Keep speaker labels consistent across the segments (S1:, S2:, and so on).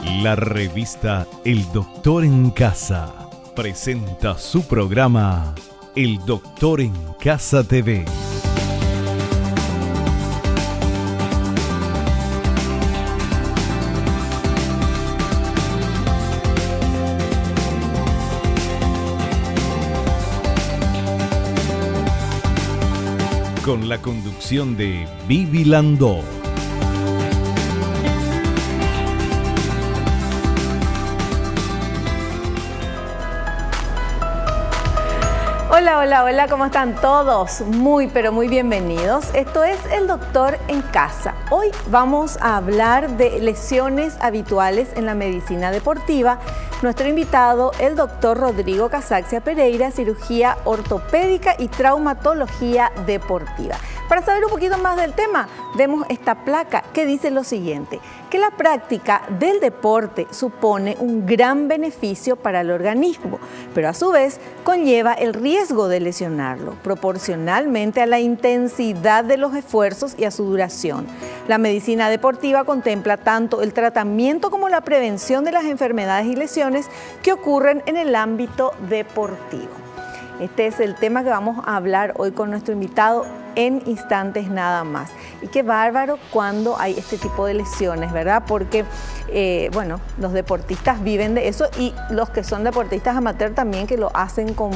S1: La revista El Doctor en Casa presenta su programa El Doctor en Casa TV. Con la conducción de Vivi Landó.
S2: Hola, hola, hola, ¿cómo están todos? Muy, pero muy bienvenidos. Esto es El Doctor en Casa. Hoy vamos a hablar de lesiones habituales en la medicina deportiva. Nuestro invitado, el doctor Rodrigo Casaxia Pereira, cirugía ortopédica y traumatología deportiva. Para saber un poquito más del tema, vemos esta placa que dice lo siguiente, que la práctica del deporte supone un gran beneficio para el organismo, pero a su vez conlleva el riesgo de lesionarlo, proporcionalmente a la intensidad de los esfuerzos y a su duración. La medicina deportiva contempla tanto el tratamiento como la prevención de las enfermedades y lesiones que ocurren en el ámbito deportivo. Este es el tema que vamos a hablar hoy con nuestro invitado en instantes nada más. Y qué bárbaro cuando hay este tipo de lesiones, ¿verdad? Porque, bueno, los deportistas viven de eso y los que son deportistas amateur también, que lo hacen con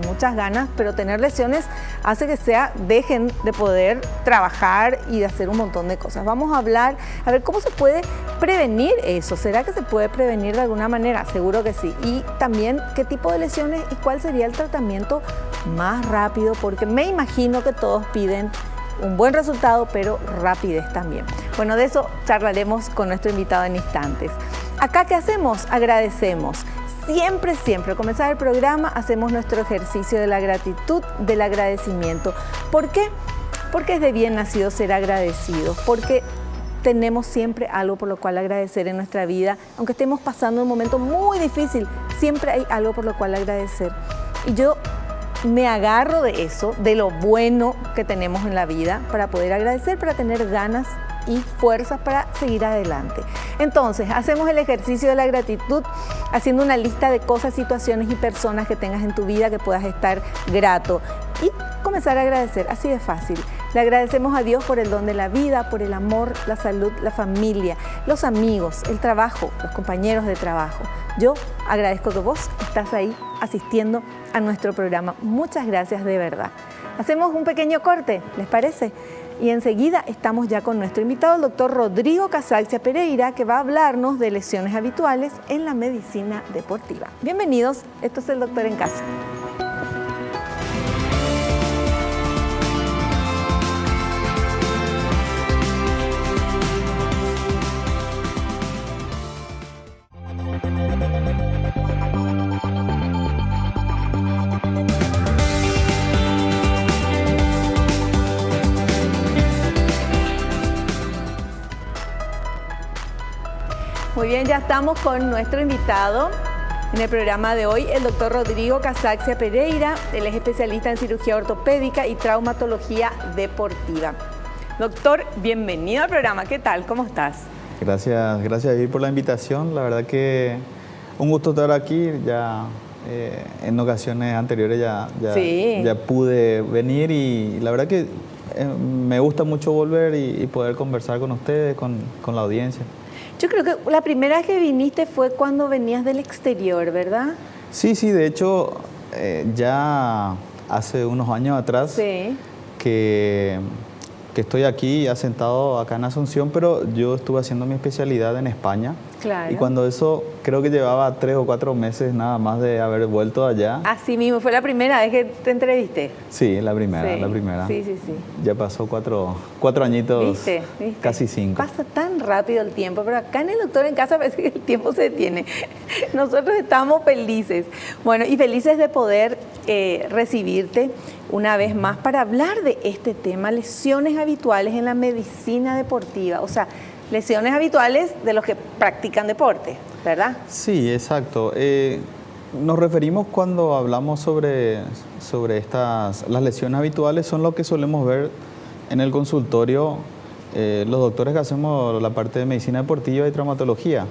S2: muchas ganas, pero tener lesiones hace que dejen de poder trabajar y de hacer un montón de cosas. Vamos a hablar, a ver cómo se puede prevenir eso. ¿Será que se puede prevenir de alguna manera? Seguro que sí. Y también qué tipo de lesiones y cuál sería el tratamiento más rápido, porque me imagino que todos piden un buen resultado, pero rapidez también. Bueno, de eso charlaremos con nuestro invitado en instantes. Acá, ¿qué hacemos? Agradecemos. Siempre, al comenzar el programa, hacemos nuestro ejercicio de la gratitud, del agradecimiento. ¿Por qué? Porque es de bien nacido ser agradecidos, porque tenemos siempre algo por lo cual agradecer en nuestra vida. Aunque estemos pasando un momento muy difícil, siempre hay algo por lo cual agradecer. Y yo me agarro de eso, de lo bueno que tenemos en la vida, para poder agradecer, para tener ganas y fuerzas para seguir adelante. Entonces, hacemos el ejercicio de la gratitud haciendo una lista de cosas, situaciones y personas que tengas en tu vida que puedas estar grato y comenzar a agradecer, así de fácil. Le agradecemos a Dios por el don de la vida, por el amor, la salud, la familia, los amigos, el trabajo, los compañeros de trabajo. Yo agradezco que vos estás ahí asistiendo a nuestro programa. Muchas gracias de verdad. Hacemos un pequeño corte, ¿les parece? Y enseguida estamos ya con nuestro invitado, el doctor Rodrigo Casaxia Pereira, que va a hablarnos de lesiones habituales en la medicina deportiva. Bienvenidos, esto es El Doctor en Casa. Muy bien, ya estamos con nuestro invitado en el programa de hoy, el doctor Rodrigo Casaxia Pereira. Él es especialista en cirugía ortopédica y traumatología deportiva. Doctor, bienvenido al programa. ¿Qué tal? ¿Cómo estás?
S3: Gracias Vivi por la invitación. La verdad que un gusto estar aquí. Ya en ocasiones anteriores ya pude venir y la verdad que me gusta mucho volver y poder conversar con ustedes, con la audiencia.
S2: Yo creo que la primera vez que viniste fue cuando venías del exterior, ¿verdad?
S3: Sí, de hecho, ya hace unos años atrás que estoy aquí asentado acá en Asunción, pero yo estuve haciendo mi especialidad en España. Claro. Y cuando eso, creo que llevaba 3 o 4 meses nada más de haber vuelto allá.
S2: Así mismo, ¿fue la primera vez que te entrevisté?
S3: Sí, la primera.
S2: Sí.
S3: Ya pasó 4 añitos, ¿Viste? Casi 5.
S2: Pasa tan rápido el tiempo, pero acá en El Doctor en Casa parece que el tiempo se detiene. Nosotros estamos felices. Bueno, y felices de poder recibirte una vez más para hablar de este tema, lesiones habituales en la medicina deportiva. O sea, lesiones habituales de los que practican deporte, ¿verdad?
S3: Sí, exacto. Nos referimos cuando hablamos sobre las lesiones habituales, son lo que solemos ver en el consultorio los doctores que hacemos la parte de medicina deportiva y traumatología.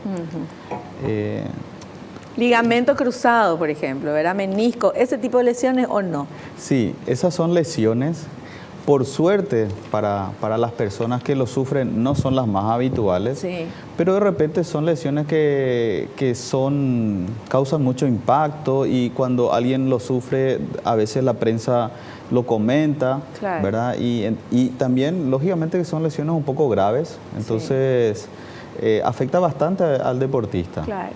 S2: Ligamento cruzado, por ejemplo, ¿verdad? Menisco, ¿ese tipo de lesiones o no?
S3: Sí, esas son lesiones. Por suerte, para las personas que lo sufren, no son las más habituales,
S2: sí,
S3: pero de repente son lesiones que causan mucho impacto y cuando alguien lo sufre, a veces la prensa lo comenta, claro, ¿verdad? Y también, lógicamente, que son lesiones un poco graves, entonces afecta bastante al deportista.
S2: Claro.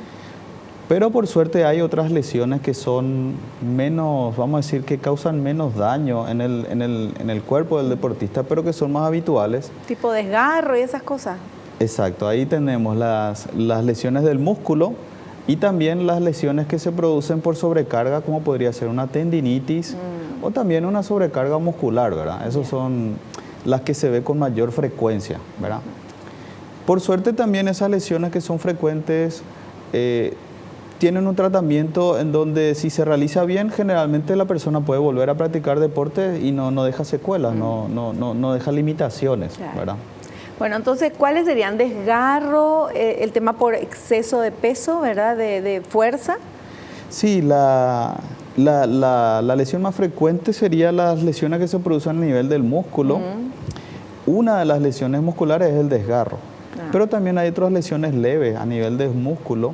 S3: Pero por suerte hay otras lesiones que son menos, vamos a decir, que causan menos daño en el cuerpo del deportista, pero que son más habituales.
S2: Tipo desgarro y esas cosas.
S3: Exacto, ahí tenemos las lesiones del músculo y también las lesiones que se producen por sobrecarga, como podría ser una tendinitis o también una sobrecarga muscular, ¿verdad? Esas son las que se ve con mayor frecuencia, ¿verdad? Por suerte también esas lesiones que son frecuentes tienen un tratamiento en donde si se realiza bien, generalmente la persona puede volver a practicar deporte y no deja secuelas, no deja limitaciones, claro, ¿verdad?
S2: Bueno, entonces, ¿cuáles serían? Desgarro, el tema por exceso de peso, ¿verdad? De fuerza.
S3: Sí, la lesión más frecuente sería las lesiones que se producen a nivel del músculo. Una de las lesiones musculares es el desgarro, pero también hay otras lesiones leves a nivel del músculo,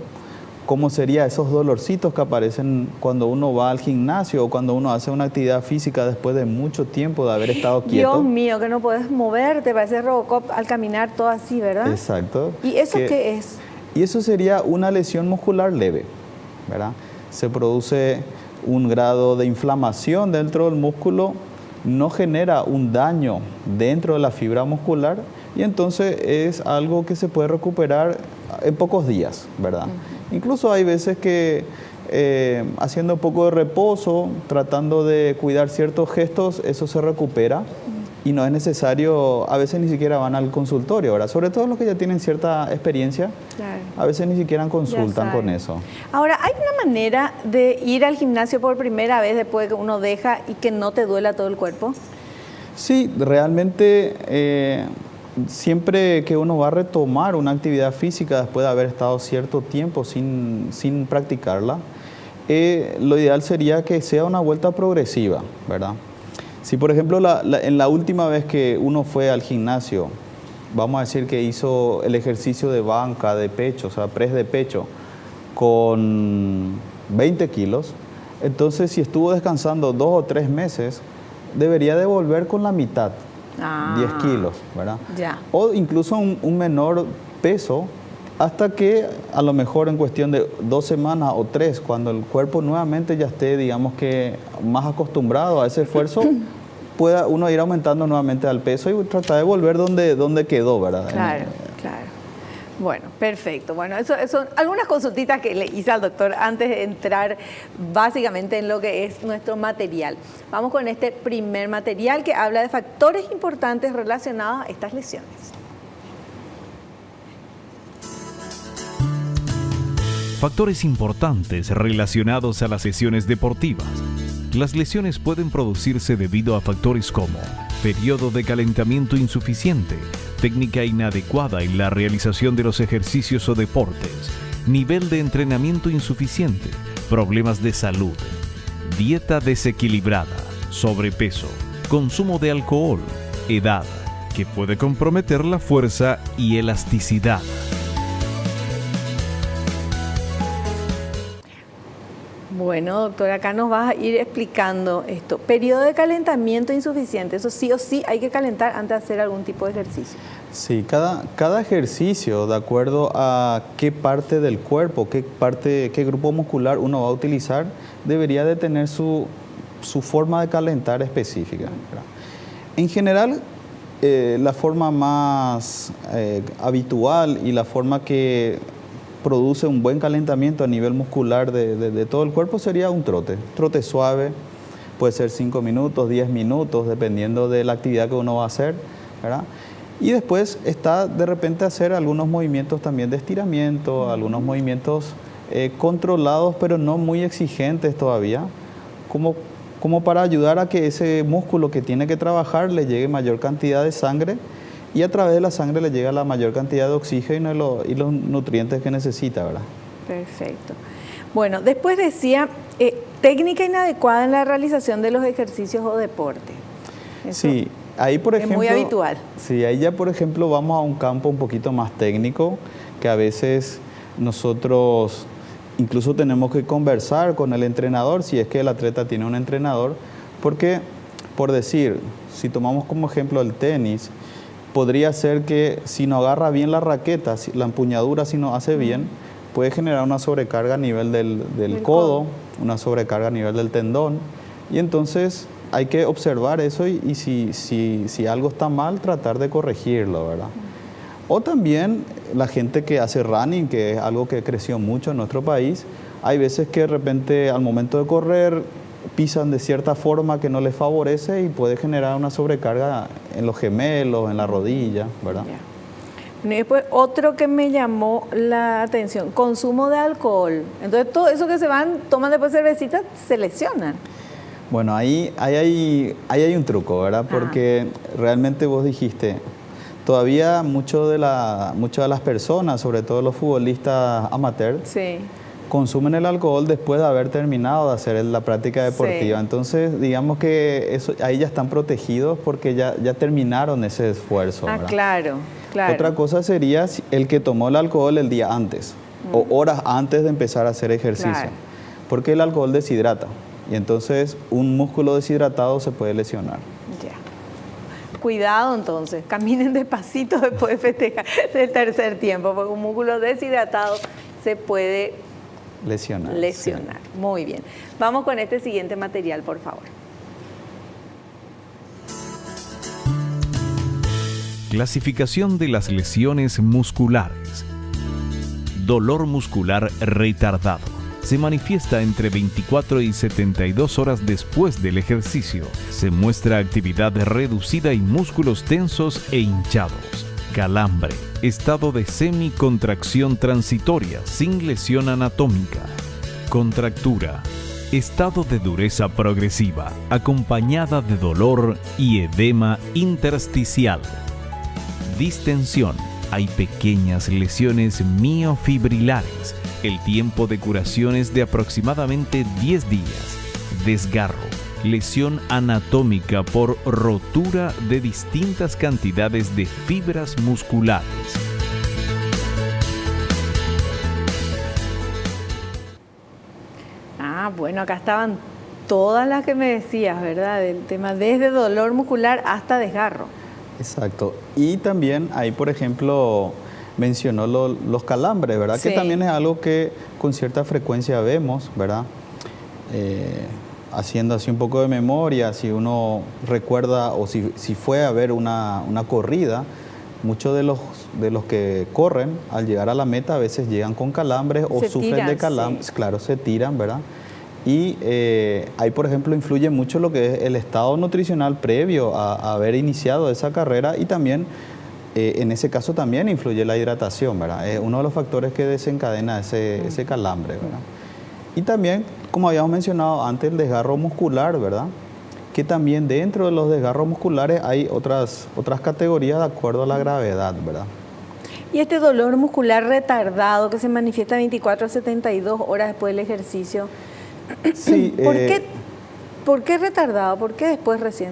S3: como sería esos dolorcitos que aparecen cuando uno va al gimnasio o cuando uno hace una actividad física después de mucho tiempo de haber estado quieto.
S2: Dios mío, que no puedes moverte, parece Robocop al caminar todo así, ¿verdad?
S3: Exacto.
S2: ¿Y eso qué es?
S3: Y eso sería una lesión muscular leve, ¿verdad? Se produce un grado de inflamación dentro del músculo, no genera un daño dentro de la fibra muscular y entonces es algo que se puede recuperar en pocos días, ¿verdad? Incluso hay veces que haciendo un poco de reposo, tratando de cuidar ciertos gestos, eso se recupera y no es necesario, a veces ni siquiera van al consultorio, ¿verdad? Sobre todo los que ya tienen cierta experiencia, claro, a veces ni siquiera consultan con eso.
S2: Ahora, ¿hay una manera de ir al gimnasio por primera vez después de que uno deja y que no te duela todo el cuerpo?
S3: Sí, realmente siempre que uno va a retomar una actividad física después de haber estado cierto tiempo sin practicarla, lo ideal sería que sea una vuelta progresiva, ¿verdad? Si por ejemplo en la última vez que uno fue al gimnasio, vamos a decir que hizo el ejercicio de banca, de pecho, o sea, press de pecho, con 20 kilos, entonces si estuvo descansando 2 o 3 meses, debería de volver con la mitad. 10 kilos, ¿verdad?
S2: Ya.
S3: O incluso un menor peso hasta que a lo mejor en cuestión de 2 semanas o 3, cuando el cuerpo nuevamente ya esté, digamos que más acostumbrado a ese esfuerzo, pueda uno ir aumentando nuevamente al peso y tratar de volver donde quedó, ¿verdad?
S2: Claro, claro. Bueno, perfecto. Bueno, eso son algunas consultitas que le hice al doctor antes de entrar básicamente en lo que es nuestro material. Vamos con este primer material que habla de factores importantes relacionados a estas lesiones.
S1: Factores importantes relacionados a las lesiones deportivas. Las lesiones pueden producirse debido a factores como periodo de calentamiento insuficiente, técnica inadecuada en la realización de los ejercicios o deportes, nivel de entrenamiento insuficiente, problemas de salud, dieta desequilibrada, sobrepeso, consumo de alcohol, edad, que puede comprometer la fuerza y elasticidad.
S2: Bueno, doctor, acá nos vas a ir explicando esto. Periodo de calentamiento insuficiente, eso sí o sí hay que calentar antes de hacer algún tipo de ejercicio.
S3: Sí, cada ejercicio, de acuerdo a qué parte del cuerpo, qué grupo muscular uno va a utilizar, debería de tener su forma de calentar específica, ¿verdad? En general, la forma más habitual y la forma que produce un buen calentamiento a nivel muscular de todo el cuerpo sería un trote suave, puede ser 5 minutos, 10 minutos, dependiendo de la actividad que uno va a hacer, ¿verdad? Y después está de repente hacer algunos movimientos también de estiramiento, algunos movimientos controlados pero no muy exigentes todavía, como para ayudar a que ese músculo que tiene que trabajar le llegue mayor cantidad de sangre y a través de la sangre le llega la mayor cantidad de oxígeno y los nutrientes que necesita, ¿verdad?
S2: Perfecto. Bueno, después decía, técnica inadecuada en la realización de los ejercicios o deportes.
S3: Sí, ahí por ejemplo...
S2: Es muy habitual.
S3: Sí, ahí ya por ejemplo vamos a un campo un poquito más técnico, que a veces nosotros incluso tenemos que conversar con el entrenador, si es que el atleta tiene un entrenador, porque, por decir, si tomamos como ejemplo el tenis, podría ser que si no agarra bien la raqueta, la empuñadura si no hace bien, puede generar una sobrecarga a nivel del codo, una sobrecarga a nivel del tendón, y entonces hay que observar eso y si algo está mal, tratar de corregirlo, ¿verdad? O también la gente que hace running, que es algo que creció mucho en nuestro país, hay veces que de repente al momento de correr pisan de cierta forma que no les favorece y puede generar una sobrecarga en los gemelos, en la rodilla, ¿verdad?
S2: Y después otro que me llamó la atención, consumo de alcohol. Entonces todo eso que se van, toman después cervecitas, se lesionan.
S3: Bueno, ahí hay un truco, ¿verdad? Porque realmente vos dijiste, todavía muchas de las personas, sobre todo los futbolistas amateurs, consumen el alcohol después de haber terminado de hacer la práctica deportiva. Entonces, digamos que ahí ya están protegidos porque ya terminaron ese esfuerzo, ¿verdad?
S2: Claro.
S3: Otra cosa sería el que tomó el alcohol el día antes o horas antes de empezar a hacer ejercicio. Porque el alcohol deshidrata y entonces un músculo deshidratado se puede lesionar.
S2: Cuidado entonces, caminen despacito después de festejar el tercer tiempo, porque un músculo deshidratado se puede lesionar. Sí. Muy bien. Vamos con este siguiente material, por favor.
S1: Clasificación de las lesiones musculares. Dolor muscular retardado. Se manifiesta entre 24 y 72 horas después del ejercicio. Se muestra actividad reducida y músculos tensos e hinchados. Calambre. Estado de semicontracción transitoria sin lesión anatómica. Contractura. Estado de dureza progresiva, acompañada de dolor y edema intersticial. Distensión. Hay pequeñas lesiones miofibrilares. El tiempo de curación es de aproximadamente 10 días. Desgarro. Lesión anatómica por rotura de distintas cantidades de fibras musculares.
S2: Bueno, acá estaban todas las que me decías, ¿verdad? Del tema desde dolor muscular hasta desgarro.
S3: Exacto. Y también ahí, por ejemplo, mencionó los calambres, ¿verdad? Sí. Que también es algo que con cierta frecuencia vemos, ¿verdad? Haciendo así un poco de memoria, si uno recuerda o si fue a ver una corrida, muchos de los que corren al llegar a la meta a veces llegan con calambres o sufren de calambres, sí. Claro, se tiran, ¿verdad? Y ahí, por ejemplo, influye mucho lo que es el estado nutricional previo a haber iniciado esa carrera y también, en ese caso también influye la hidratación, ¿verdad? Es uno de los factores que desencadena ese calambre, ¿verdad? Y también, como habíamos mencionado antes, el desgarro muscular, ¿verdad? Que también dentro de los desgarros musculares hay otras categorías de acuerdo a la gravedad, ¿verdad?
S2: Y este dolor muscular retardado que se manifiesta 24 a 72 horas después del ejercicio,
S3: sí,
S2: ¿por qué retardado? ¿Por qué después recién?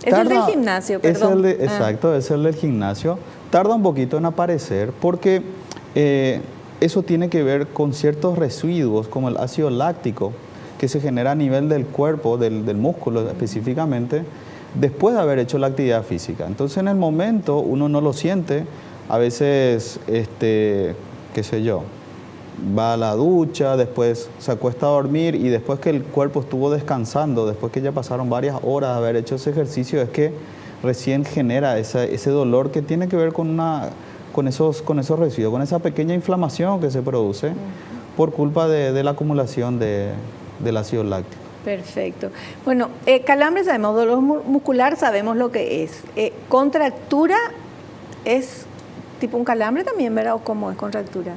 S2: Es el del gimnasio, perdón.
S3: Exacto, es el del gimnasio. Tarda un poquito en aparecer porque eso tiene que ver con ciertos residuos como el ácido láctico que se genera a nivel del cuerpo, del músculo específicamente, después de haber hecho la actividad física. Entonces en el momento uno no lo siente, a veces, qué sé yo, va a la ducha, después se acuesta a dormir y después que el cuerpo estuvo descansando, después que ya pasaron varias horas de haber hecho ese ejercicio, es que recién genera ese dolor que tiene que ver con esos residuos, con esa pequeña inflamación que se produce por culpa de la acumulación del ácido láctico.
S2: Perfecto. Bueno, calambre sabemos, dolor muscular sabemos lo que es. Contractura es tipo un calambre también, ¿verdad? ¿O cómo es contractura?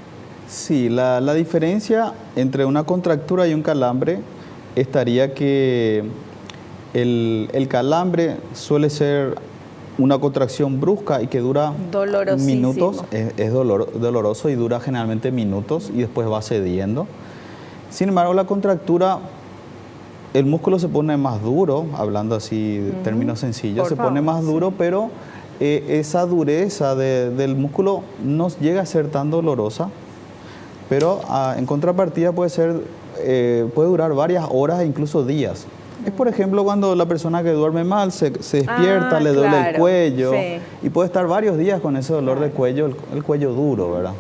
S3: Sí, la diferencia entre una contractura y un calambre estaría que el calambre suele ser una contracción brusca y que dura minutos, es doloroso y dura generalmente minutos y después va cediendo. Sin embargo, la contractura, el músculo se pone más duro, hablando así de términos sencillos, se pone más duro, pero esa dureza del músculo no llega a ser tan dolorosa, pero en contrapartida puede durar varias horas e incluso días. Es, por ejemplo, cuando la persona que duerme mal se despierta, le duele el cuello y puede estar varios días con ese dolor de cuello, el cuello duro, ¿verdad?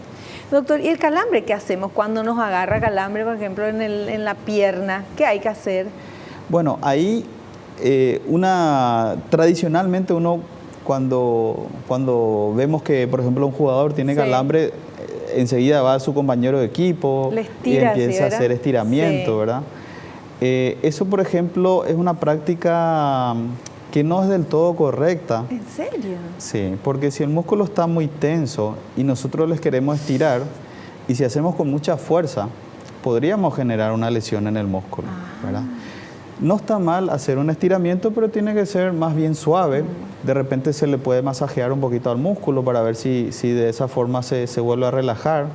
S2: Doctor, ¿y el calambre qué hacemos cuando nos agarra calambre, por ejemplo, en la pierna? ¿Qué hay que hacer?
S3: Bueno, ahí tradicionalmente uno cuando vemos que, por ejemplo, un jugador tiene calambre, enseguida va a su compañero de equipo y empieza a hacer estiramiento, ¿verdad? Eso, por ejemplo, es una práctica que no es del todo correcta.
S2: ¿En serio?
S3: Sí, porque si el músculo está muy tenso y nosotros les queremos estirar, y si hacemos con mucha fuerza, podríamos generar una lesión en el músculo, ¿verdad? No está mal hacer un estiramiento, pero tiene que ser más bien suave. De repente se le puede masajear un poquito al músculo para ver si de esa forma se vuelve a relajar.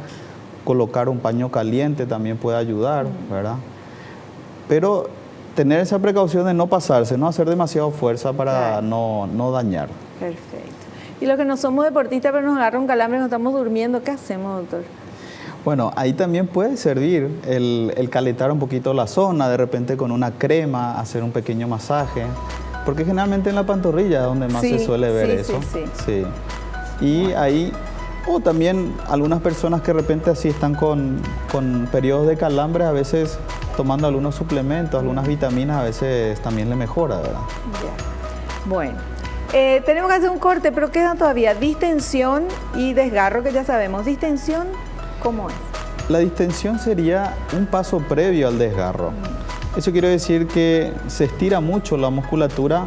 S3: Colocar un paño caliente también puede ayudar, ¿verdad? Pero tener esa precaución de no pasarse, no hacer demasiado fuerza para no dañar.
S2: Perfecto. Y los que no somos deportistas pero nos agarra un calambre, nos estamos durmiendo, ¿qué hacemos, doctor?
S3: Bueno, ahí también puede servir el calentar un poquito la zona, de repente con una crema, hacer un pequeño masaje, porque generalmente en la pantorrilla es donde más se suele ver eso. Sí. Y ahí, o también algunas personas que de repente así están con periodos de calambre, a veces tomando algunos suplementos, algunas vitaminas, a veces también le mejora, ¿verdad?
S2: Ya. Bueno, tenemos que hacer un corte, pero queda todavía distensión y desgarro, que ya sabemos. ¿Distensión cómo es?
S3: La distensión sería un paso previo al desgarro. Eso quiere decir que se estira mucho la musculatura.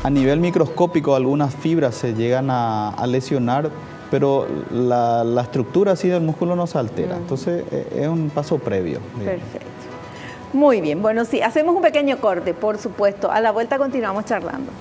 S3: A nivel microscópico, algunas fibras se llegan a lesionar, pero la estructura así del músculo no se altera. Entonces, es un paso previo.
S2: Perfecto. Muy bien, bueno, sí, hacemos un pequeño corte, por supuesto. A la vuelta continuamos charlando.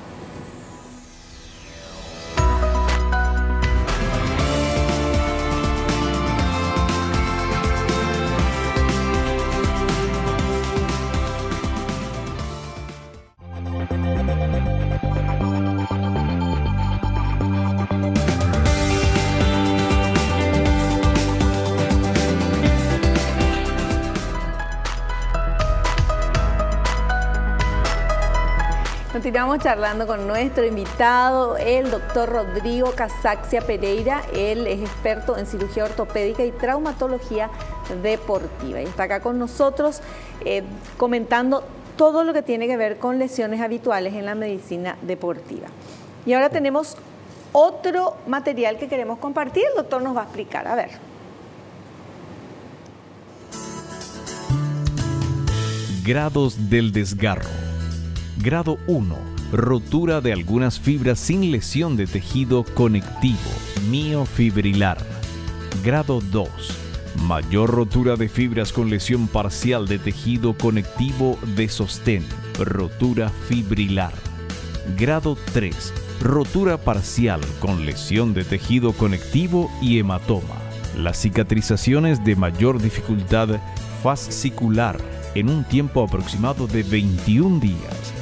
S2: Continuamos charlando con nuestro invitado, el doctor Rodrigo Casaxia Pereira. Él es experto en cirugía ortopédica y traumatología deportiva. Y está acá con nosotros comentando todo lo que tiene que ver con lesiones habituales en la medicina deportiva. Y ahora tenemos otro material que queremos compartir. El doctor nos va a explicar. A ver.
S1: Grados del desgarro. Grado 1. Rotura de algunas fibras sin lesión de tejido conectivo, miofibrilar. Grado 2. Mayor rotura de fibras con lesión parcial de tejido conectivo de sostén, rotura fibrilar. Grado 3. Rotura parcial con lesión de tejido conectivo y hematoma. Las cicatrizaciones de mayor dificultad fascicular en un tiempo aproximado de 21 días.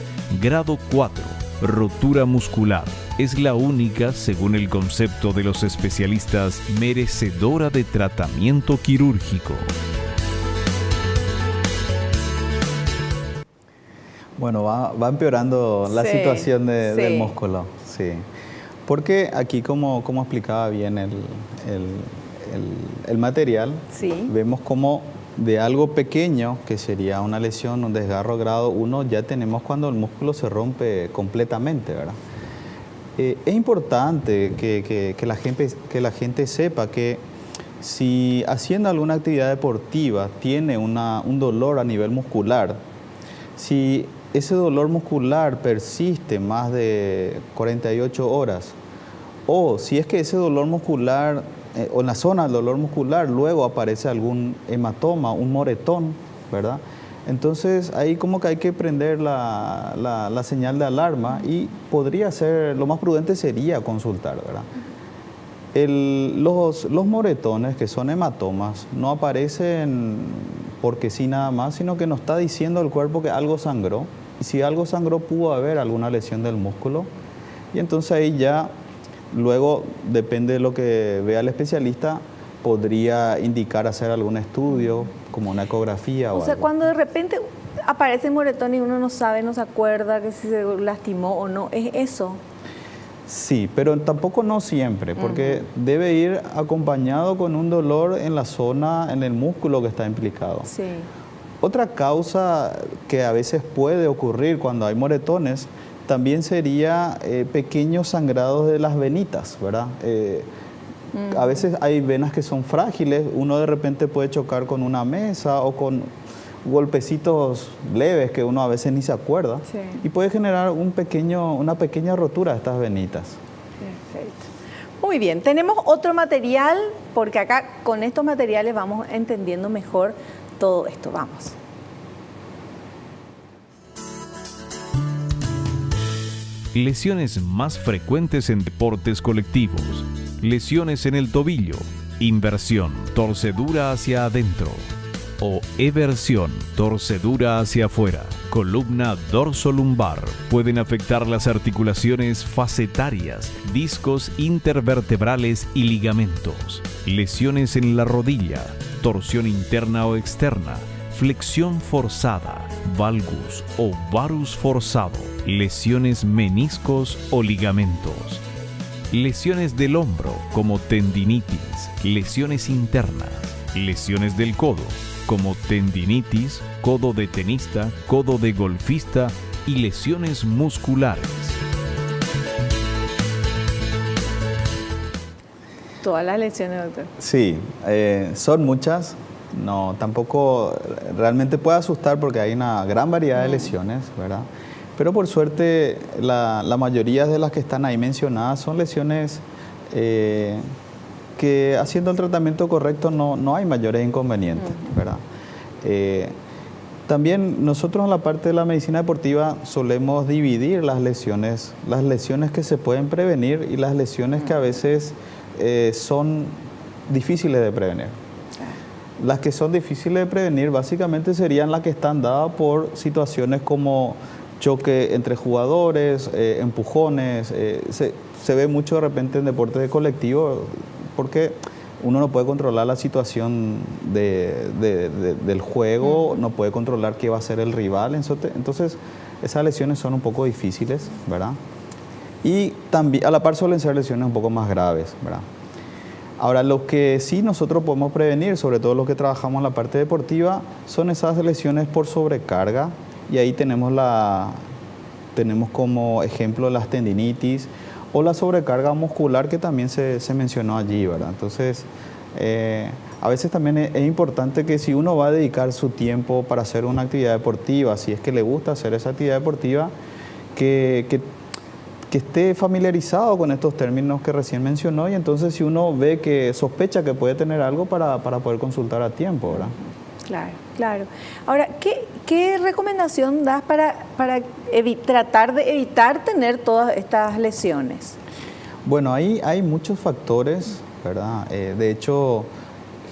S1: Grado 4. Rotura muscular. Es la única, según el concepto de los especialistas, merecedora de tratamiento quirúrgico.
S3: Bueno, va empeorando la situación del músculo. Sí. Porque aquí, como explicaba bien el material, vemos como de algo pequeño, que sería una lesión, un desgarro grado 1, ya tenemos cuando el músculo se rompe completamente, ¿verdad? Es importante que la gente sepa que si haciendo alguna actividad deportiva tiene un dolor a nivel muscular, si ese dolor muscular persiste más de 48 horas, o si es que ese dolor muscular o en la zona del dolor muscular luego aparece algún hematoma, un moretón, ¿verdad? Entonces ahí como que hay que prender la señal de alarma y podría ser, lo más prudente sería consultar, ¿verdad? Los moretones, que son hematomas, no aparecen porque sí nada más, sino que nos está diciendo el cuerpo que algo sangró. Y si algo sangró, pudo haber alguna lesión del músculo. Y entonces ahí ya, luego, depende de lo que vea el especialista, podría indicar hacer algún estudio, como una ecografía o
S2: sea,
S3: algo.
S2: Cuando de repente aparece moretón y uno no sabe, no se acuerda que si se lastimó o no, ¿es eso?
S3: Sí, pero tampoco no siempre, porque debe ir acompañado con un dolor en la zona, en el músculo que está implicado.
S2: Sí.
S3: Otra causa que a veces puede ocurrir cuando hay moretones también sería pequeños sangrados de las venitas, ¿verdad? A veces hay venas que son frágiles, uno de repente puede chocar con una mesa o con golpecitos leves que uno a veces ni se acuerda, sí, y puede generar una pequeña rotura de estas venitas.
S2: Perfecto. Muy bien, tenemos otro material, porque acá con estos materiales vamos entendiendo mejor todo esto. Vamos.
S1: Lesiones más frecuentes en deportes colectivos. Lesiones en el tobillo, inversión, torcedura hacia adentro, o eversión, torcedura hacia afuera, columna dorsolumbar. Pueden afectar las articulaciones facetarias, discos intervertebrales y ligamentos. Lesiones en la rodilla, torsión interna o externa, flexión forzada, valgus o varus forzado, lesiones meniscos o ligamentos. Lesiones del hombro como tendinitis, lesiones internas, lesiones del codo como tendinitis, codo de tenista, codo de golfista y lesiones musculares.
S2: Todas las lesiones, doctor.
S3: Sí, son muchas. No, tampoco realmente puede asustar porque hay una gran variedad de lesiones, ¿verdad? Pero por suerte la mayoría de las que están ahí mencionadas son lesiones que haciendo el tratamiento correcto no hay mayores inconvenientes, ¿verdad? También nosotros en la parte de la medicina deportiva solemos dividir las lesiones que se pueden prevenir y las lesiones que a veces son difíciles de prevenir. Las que son difíciles de prevenir básicamente serían las que están dadas por situaciones como choque entre jugadores, empujones. Se ve mucho de repente en deportes de colectivo porque uno no puede controlar la situación del juego, no puede controlar qué va a hacer el rival. Entonces esas lesiones son un poco difíciles, ¿verdad? Y también a la par suelen ser lesiones un poco más graves, ¿verdad? Ahora, lo que sí nosotros podemos prevenir, sobre todo los que trabajamos en la parte deportiva, son esas lesiones por sobrecarga. Y ahí tenemos como ejemplo las tendinitis o la sobrecarga muscular que también se mencionó allí, ¿verdad? Entonces, a veces también es importante que si uno va a dedicar su tiempo para hacer una actividad deportiva, si es que le gusta hacer esa actividad deportiva, que esté familiarizado con estos términos que recién mencionó y entonces si uno ve que sospecha que puede tener algo para poder consultar a tiempo, ¿verdad?
S2: Claro, claro. Ahora, ¿qué recomendación das para tratar de evitar tener todas estas lesiones?
S3: Bueno, ahí hay muchos factores, ¿verdad? De hecho,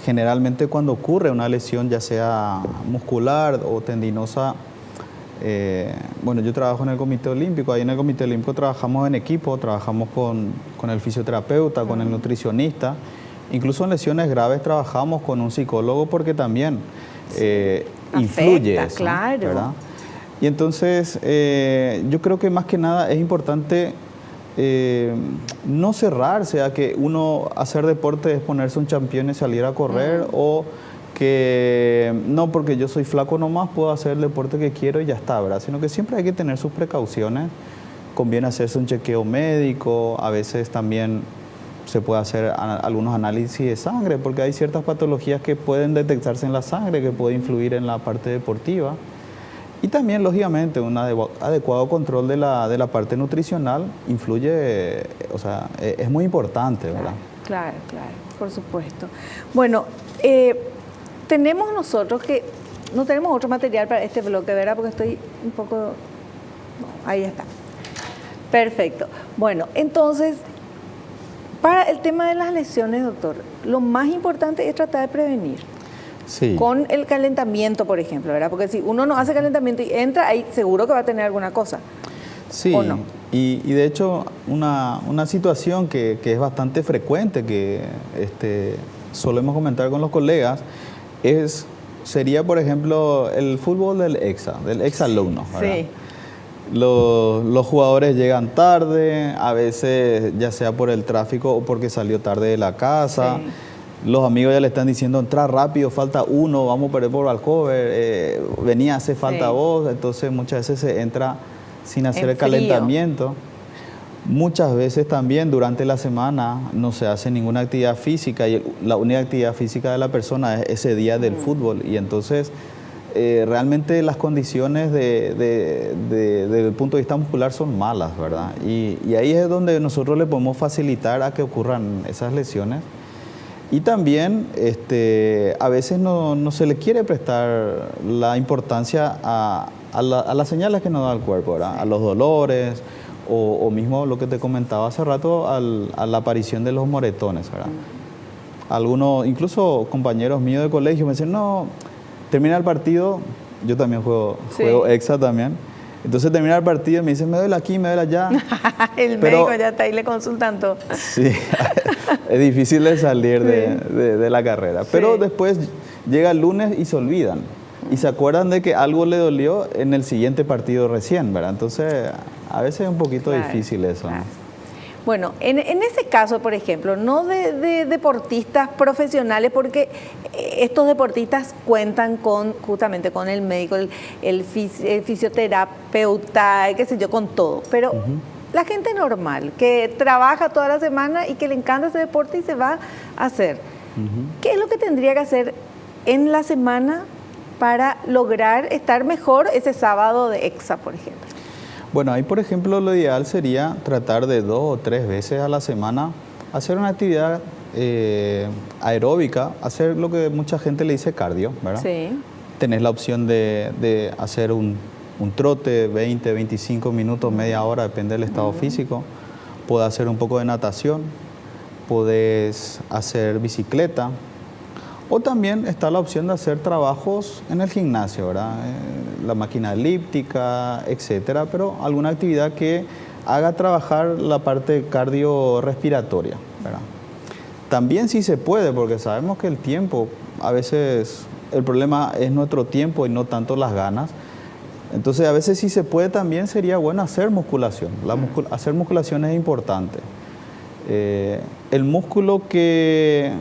S3: generalmente cuando ocurre una lesión, ya sea muscular o tendinosa, bueno, yo trabajo en el Comité Olímpico. Ahí en el Comité Olímpico trabajamos en equipo, trabajamos con el fisioterapeuta, con el nutricionista. Incluso en lesiones graves trabajamos con un psicólogo porque también influye eso,
S2: claro,
S3: ¿verdad? Y entonces yo creo que más que nada es importante no cerrarse a que uno hacer deporte es ponerse un champión y salir a correr o que no, porque yo soy flaco nomás puedo hacer el deporte que quiero y ya está, ¿verdad? Sino que siempre hay que tener sus precauciones. Conviene hacerse un chequeo médico, a veces también se puede hacer algunos análisis de sangre, porque hay ciertas patologías que pueden detectarse en la sangre, que puede influir en la parte deportiva. Y también, lógicamente, un adecuado control de la parte nutricional influye, o sea, es muy importante, ¿verdad?
S2: Claro, claro, por supuesto. Bueno, tenemos nosotros que no tenemos otro material para este bloque, ¿verdad? Porque estoy un poco... No, ahí está. Perfecto. Bueno, entonces, para el tema de las lesiones, doctor, lo más importante es tratar de prevenir.
S3: Sí.
S2: Con el calentamiento, por ejemplo, ¿verdad? Porque si uno no hace calentamiento y entra, ahí seguro que va a tener alguna cosa.
S3: Sí,
S2: ¿o no?
S3: y de hecho una situación que es bastante frecuente, que solemos comentar con los colegas, sería, por ejemplo, el fútbol del exalumno, ¿verdad?
S2: Sí.
S3: Los jugadores llegan tarde, a veces ya sea por el tráfico o porque salió tarde de la casa. Sí. Los amigos ya le están diciendo, entra rápido, falta uno, vamos a perder por Valcover, venía, hace falta vos. Entonces muchas veces se entra sin hacer el calentamiento. Muchas veces también durante la semana no se hace ninguna actividad física y la única actividad física de la persona es ese día del fútbol. Y entonces realmente las condiciones desde el punto de vista muscular son malas, ¿verdad? Y ahí es donde nosotros le podemos facilitar a que ocurran esas lesiones. Y también a veces no se le quiere prestar la importancia a las señales que nos da el cuerpo, ¿verdad? A los dolores o mismo lo que te comentaba hace rato, a la aparición de los moretones, ¿verdad? Algunos, incluso compañeros míos de colegio me dicen, no, termina el partido, yo también juego exa también. Entonces termina el partido y me dicen, me duele aquí, me duele allá.
S2: El médico ya está ahí, le consultan todo.
S3: Sí, es difícil de salir de la carrera. Sí. Pero después llega el lunes y se olvidan. Y se acuerdan de que algo le dolió en el siguiente partido recién, ¿verdad? Entonces, a veces es un poquito difícil eso, ¿no?
S2: Bueno, en ese caso, por ejemplo, no de deportistas profesionales, porque estos deportistas cuentan justamente con el médico, el fisioterapeuta, qué sé yo, con todo. Pero la gente normal, que trabaja toda la semana y que le encanta ese deporte y se va a hacer, ¿qué es lo que tendría que hacer en la semana para lograr estar mejor ese sábado de exa, por ejemplo?
S3: Bueno, ahí por ejemplo lo ideal sería tratar de 2 o 3 veces a la semana hacer una actividad aeróbica, hacer lo que mucha gente le dice cardio, ¿verdad? Sí. Tenés la opción de hacer un trote, 20, 25 minutos, media hora, depende del estado físico. Podés hacer un poco de natación, podés hacer bicicleta. O también está la opción de hacer trabajos en el gimnasio, ¿verdad? La máquina elíptica, etcétera, pero alguna actividad que haga trabajar la parte cardiorrespiratoria, ¿verdad? También sí se puede, porque sabemos que el tiempo, a veces el problema es nuestro tiempo y no tanto las ganas. Entonces a veces sí se puede, también sería bueno hacer musculación. Hacer musculación es importante. El músculo que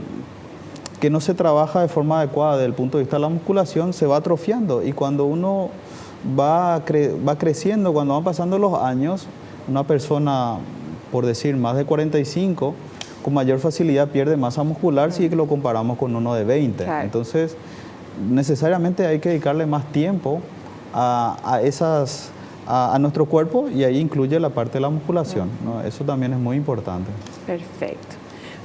S3: no se trabaja de forma adecuada desde el punto de vista de la musculación se va atrofiando, y cuando uno va creciendo, cuando van pasando los años, una persona, por decir más de 45, con mayor facilidad pierde masa muscular si lo comparamos con uno de 20. Claro. Entonces necesariamente hay que dedicarle más tiempo a nuestro cuerpo, y ahí incluye la parte de la musculación, ¿no? Eso también es muy importante.
S2: Perfecto.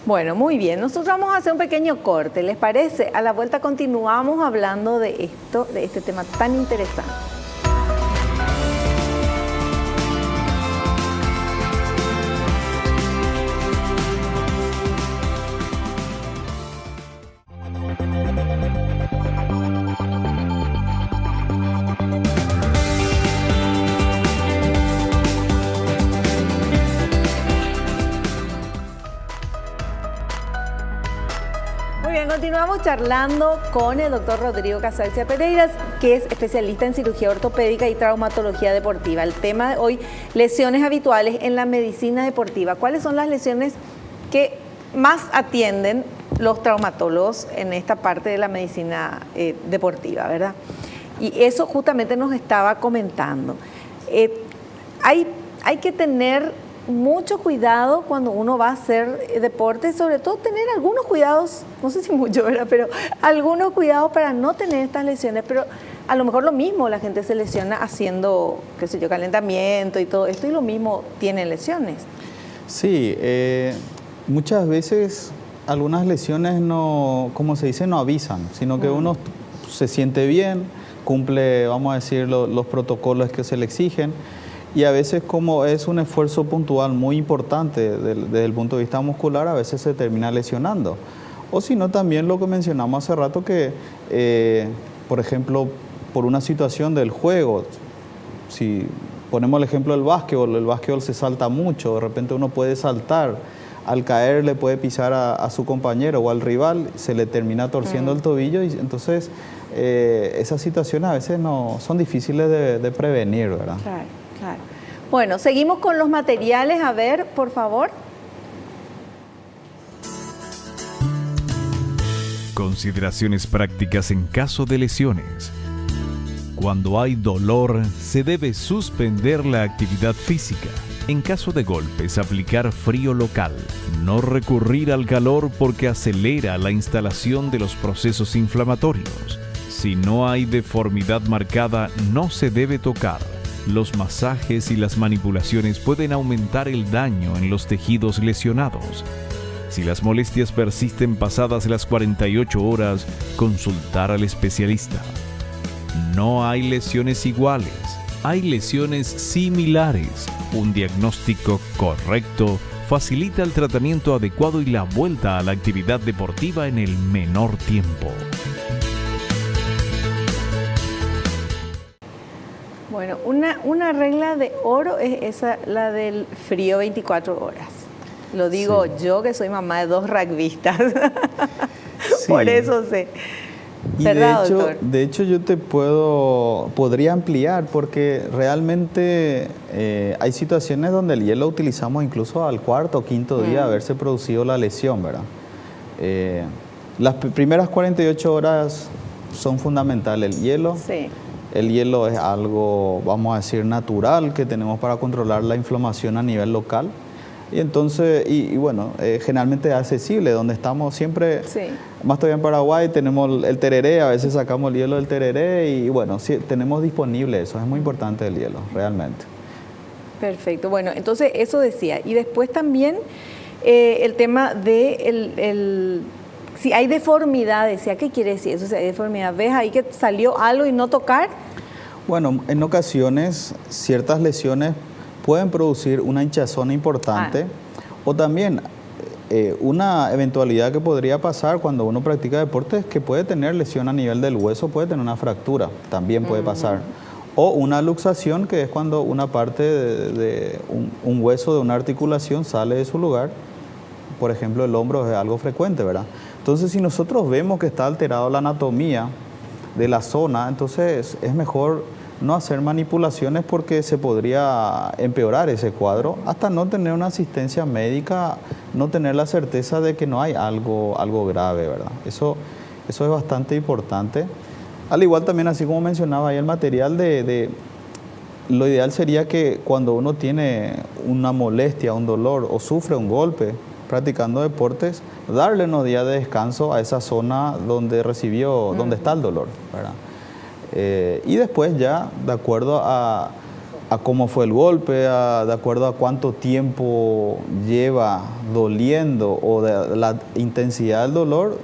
S2: Bueno, muy bien. Nosotros vamos a hacer un pequeño corte, ¿les parece? A la vuelta continuamos hablando de este tema tan interesante. Continuamos charlando con el doctor Rodrigo Casarcia Pereiras, que es especialista en cirugía ortopédica y traumatología deportiva. El tema de hoy, lesiones habituales en la medicina deportiva. ¿Cuáles son las lesiones que más atienden los traumatólogos en esta parte de la medicina deportiva, verdad? Y eso justamente nos estaba comentando. Hay que tener mucho cuidado cuando uno va a hacer deporte, sobre todo tener algunos cuidados, no sé si mucho, ¿verdad? Pero algunos cuidados para no tener estas lesiones. Pero a lo mejor lo mismo, la gente se lesiona haciendo, qué sé yo, calentamiento y todo esto, y lo mismo tiene lesiones.
S3: Sí, muchas veces algunas lesiones no, como se dice, no avisan, sino que uno se siente bien, cumple, vamos a decir, los protocolos que se le exigen. Y a veces, como es un esfuerzo puntual muy importante desde el punto de vista muscular, a veces se termina lesionando. O si no, también lo que mencionamos hace rato, que por ejemplo, por una situación del juego, si ponemos el ejemplo del básquetbol se salta mucho, de repente uno puede saltar, al caer le puede pisar a su compañero o al rival, se le termina torciendo el tobillo, y entonces esas situaciones a veces no son difíciles de prevenir, ¿verdad?
S2: Claro, claro. Bueno, seguimos con los materiales, a ver, por favor.
S1: Consideraciones prácticas en caso de lesiones. Cuando hay dolor, se debe suspender la actividad física. En caso de golpes, aplicar frío local. No recurrir al calor porque acelera la instalación de los procesos inflamatorios. Si no hay deformidad marcada, no se debe tocar. Los masajes y las manipulaciones pueden aumentar el daño en los tejidos lesionados. Si las molestias persisten pasadas las 48 horas, consultar al especialista. No hay lesiones iguales, hay lesiones similares. Un diagnóstico correcto facilita el tratamiento adecuado y la vuelta a la actividad deportiva en el menor tiempo.
S2: Bueno, una regla de oro es esa, la del frío 24 horas. Lo digo yo, que soy mamá de 2 rugbyistas. Por eso sé.
S3: Y
S2: ¿verdad, doctor?
S3: De hecho yo podría ampliar, porque realmente hay situaciones donde el hielo utilizamos incluso al 4º o 5º día de haberse producido la lesión, ¿verdad? Las primeras 48 horas son fundamentales. El hielo, el hielo es algo, vamos a decir, natural, que tenemos para controlar la inflamación a nivel local. Y entonces, bueno, generalmente es accesible, donde estamos siempre, más todavía en Paraguay, tenemos el tereré, a veces sacamos el hielo del tereré, y bueno, sí, tenemos disponible eso, es muy importante el hielo, realmente.
S2: Perfecto, bueno, entonces eso decía, y después también el tema de si hay deformidades, ¿qué quiere decir eso? Si hay deformidad, ¿ves ahí que salió algo y no tocar?
S3: Bueno, en ocasiones ciertas lesiones pueden producir una hinchazón importante, o también una eventualidad que podría pasar cuando uno practica deporte es que puede tener lesión a nivel del hueso, puede tener una fractura, también puede pasar. O una luxación, que es cuando una parte de un hueso de una articulación sale de su lugar. Por ejemplo, el hombro es algo frecuente, ¿verdad? Entonces, si nosotros vemos que está alterada la anatomía de la zona, entonces es mejor no hacer manipulaciones, porque se podría empeorar ese cuadro hasta no tener una asistencia médica, no tener la certeza de que no hay algo grave, ¿verdad? Eso es bastante importante. Al igual también, así como mencionaba ahí el material, lo ideal sería que cuando uno tiene una molestia, un dolor o sufre un golpe practicando deportes, darle unos días de descanso a esa zona donde donde está el dolor, ¿verdad? Y después ya, de acuerdo a cómo fue el golpe, de acuerdo a cuánto tiempo lleva doliendo o de la intensidad del dolor,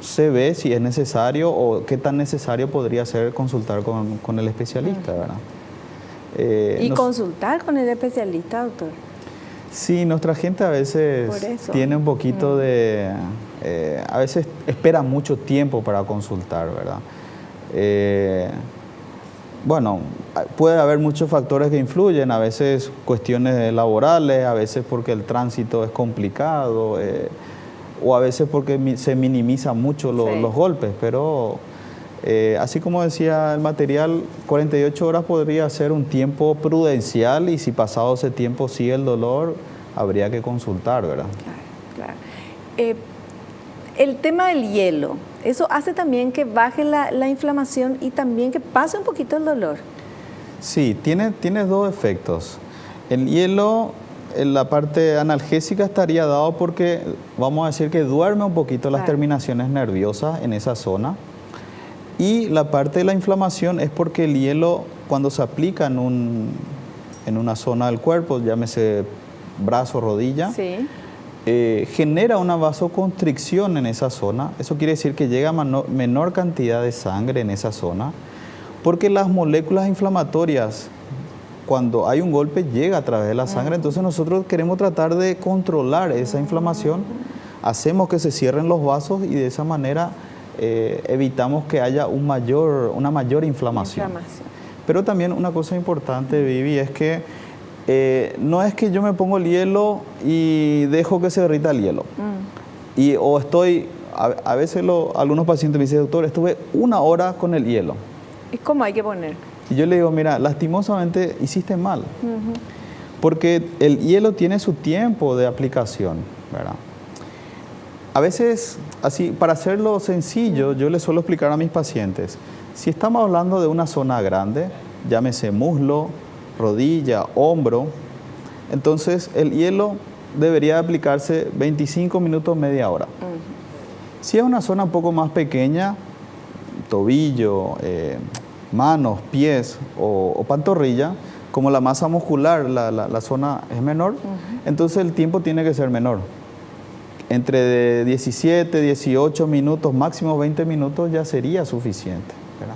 S3: se ve si es necesario o qué tan necesario podría ser consultar con el especialista, ¿verdad?
S2: Consultar con el especialista, doctor.
S3: Sí, nuestra gente a veces tiene un poquito a veces espera mucho tiempo para consultar, ¿verdad? Bueno, puede haber muchos factores que influyen, a veces cuestiones laborales, a veces porque el tránsito es complicado, o a veces porque se minimizan mucho los golpes, pero así como decía el material, 48 horas podría ser un tiempo prudencial, y si pasado ese tiempo sigue el dolor, habría que consultar, ¿verdad?
S2: Claro, claro. El tema del hielo, ¿eso hace también que baje la inflamación y también que pase un poquito el dolor? Sí,
S3: tiene 2 efectos. El hielo, en la parte analgésica, estaría dado porque, vamos a decir, que duerme un poquito las terminaciones nerviosas en esa zona. Y la parte de la inflamación es porque el hielo, cuando se aplica en una zona del cuerpo, llámese brazo, rodilla, genera una vasoconstricción en esa zona. Eso quiere decir que llega menor cantidad de sangre en esa zona, porque las moléculas inflamatorias, cuando hay un golpe, llega a través de la sangre. Entonces nosotros queremos tratar de controlar esa inflamación, hacemos que se cierren los vasos y de esa manera evitamos que haya una mayor inflamación. Pero también una cosa importante, Vivi, es que no es que yo me pongo el hielo y dejo que se derrita el hielo. A veces algunos pacientes me dicen, doctor, estuve 1 hora con el hielo.
S2: ¿Y cómo hay que poner?
S3: Y yo le digo, mira, lastimosamente hiciste mal. Porque el hielo tiene su tiempo de aplicación, ¿verdad? A veces, así, para hacerlo sencillo, yo les suelo explicar a mis pacientes, si estamos hablando de una zona grande, llámese muslo, rodilla, hombro, entonces el hielo debería aplicarse 25 minutos, media hora. Si es una zona un poco más pequeña, tobillo, manos, pies o pantorrilla, como la masa muscular, la zona es menor, entonces el tiempo tiene que ser menor. Entre 17, 18 minutos, máximo 20 minutos ya sería suficiente, ¿verdad?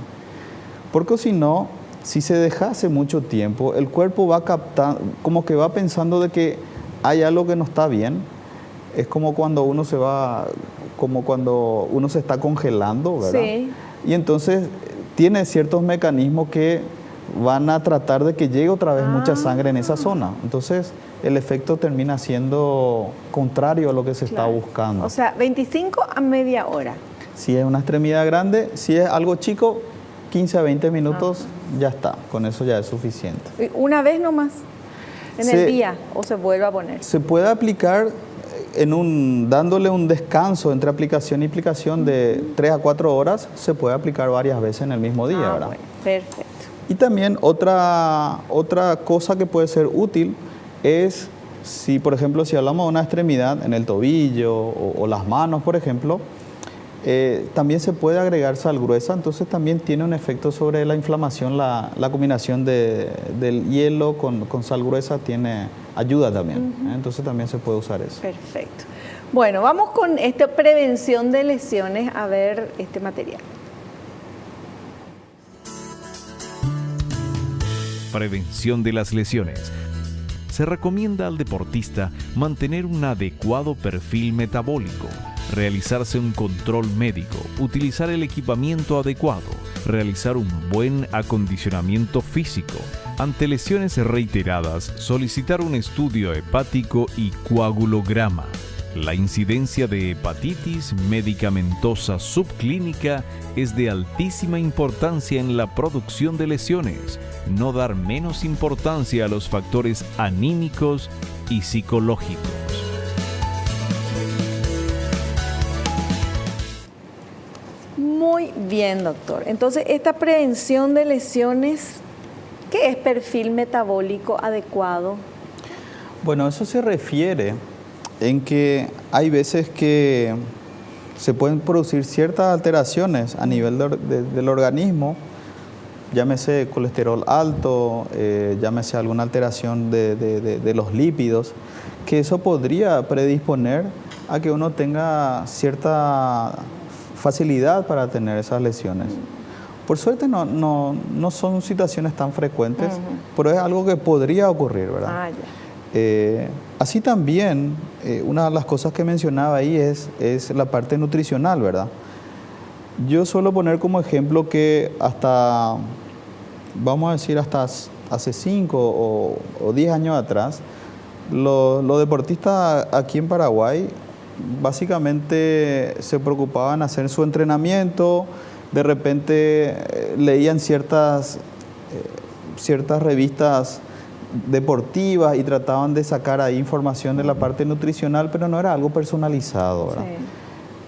S3: Porque si no, si se dejase mucho tiempo, el cuerpo va captando, como que va pensando de que hay algo que no está bien. Es como cuando uno se está congelando, ¿verdad? Sí. Y entonces tiene ciertos mecanismos que van a tratar de que llegue otra vez mucha sangre en esa zona. Entonces el efecto termina siendo contrario a lo que se está buscando.
S2: O sea, 25 a media hora.
S3: Si es una extremidad grande, si es algo chico, 15 a 20 minutos ya está. Con eso ya es suficiente.
S2: ¿Una vez nomás en el día o se vuelve a poner?
S3: Se puede aplicar dándole un descanso entre aplicación y aplicación de 3 a 4 horas, se puede aplicar varias veces en el mismo día, ¿verdad?
S2: Bueno, perfecto.
S3: Y también otra cosa que puede ser útil es, si por ejemplo, si hablamos de una extremidad en el tobillo o las manos, por ejemplo, también se puede agregar sal gruesa, entonces también tiene un efecto sobre la inflamación, la combinación del hielo con sal gruesa ayuda también, entonces también se puede usar eso.
S2: Perfecto. Bueno, vamos con esta prevención de lesiones, a ver este material.
S1: Prevención de las lesiones. Se recomienda al deportista mantener un adecuado perfil metabólico, realizarse un control médico, utilizar el equipamiento adecuado, realizar un buen acondicionamiento físico. Ante lesiones reiteradas, solicitar un estudio hepático y coagulograma. La incidencia de hepatitis medicamentosa subclínica es de altísima importancia en la producción de lesiones. No dar menos importancia a los factores anímicos y psicológicos.
S2: Muy bien, doctor. Entonces, esta prevención de lesiones, ¿qué es perfil metabólico adecuado?
S3: Bueno, eso se refiere en que hay veces que se pueden producir ciertas alteraciones a nivel del organismo, llámese colesterol alto, llámese alguna alteración de los lípidos, que eso podría predisponer a que uno tenga cierta facilidad para tener esas lesiones. Por suerte no son situaciones tan frecuentes, pero es algo que podría ocurrir, ¿verdad? Así también, una de las cosas que mencionaba ahí es la parte nutricional, ¿verdad? Yo suelo poner como ejemplo que vamos a decir, hasta hace 5 o 10 años atrás, los deportistas aquí en Paraguay básicamente se preocupaban en hacer su entrenamiento, de repente leían ciertas revistas deportivas y trataban de sacar ahí información de la parte nutricional, pero no era algo personalizado, ¿verdad? Sí.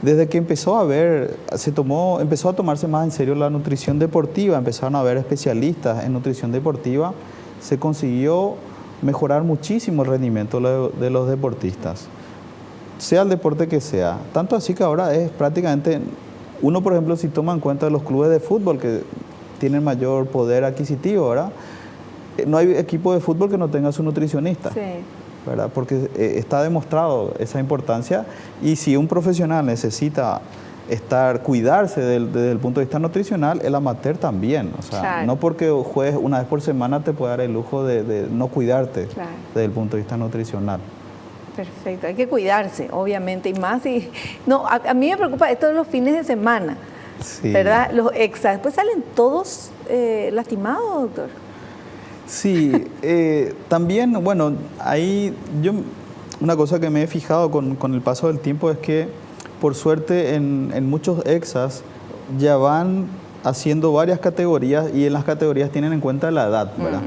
S3: Desde que empezó a tomarse más en serio la nutrición deportiva, empezaron a haber especialistas en nutrición deportiva, se consiguió mejorar muchísimo el rendimiento de los deportistas, sea el deporte que sea. Tanto así que ahora es prácticamente, uno por ejemplo, si toma en cuenta los clubes de fútbol que tienen mayor poder adquisitivo, ¿verdad? No hay equipo de fútbol que no tenga su nutricionista. Sí. ¿verdad? Porque está demostrado esa importancia, y si un profesional necesita cuidarse desde el punto de vista nutricional, el amateur también. O sea, claro, no porque juegues una vez por semana te puede dar el lujo de no cuidarte, claro, desde el punto de vista nutricional.
S2: Perfecto, hay que cuidarse, obviamente, y más. No, a mí me preocupa esto de los fines de semana, sí, ¿verdad? Los extras, después salen todos lastimados, doctor.
S3: Sí, también, bueno, ahí una cosa que me he fijado con el paso del tiempo es que, por suerte, en muchos exas ya van haciendo varias categorías, y en las categorías tienen en cuenta la edad, ¿verdad?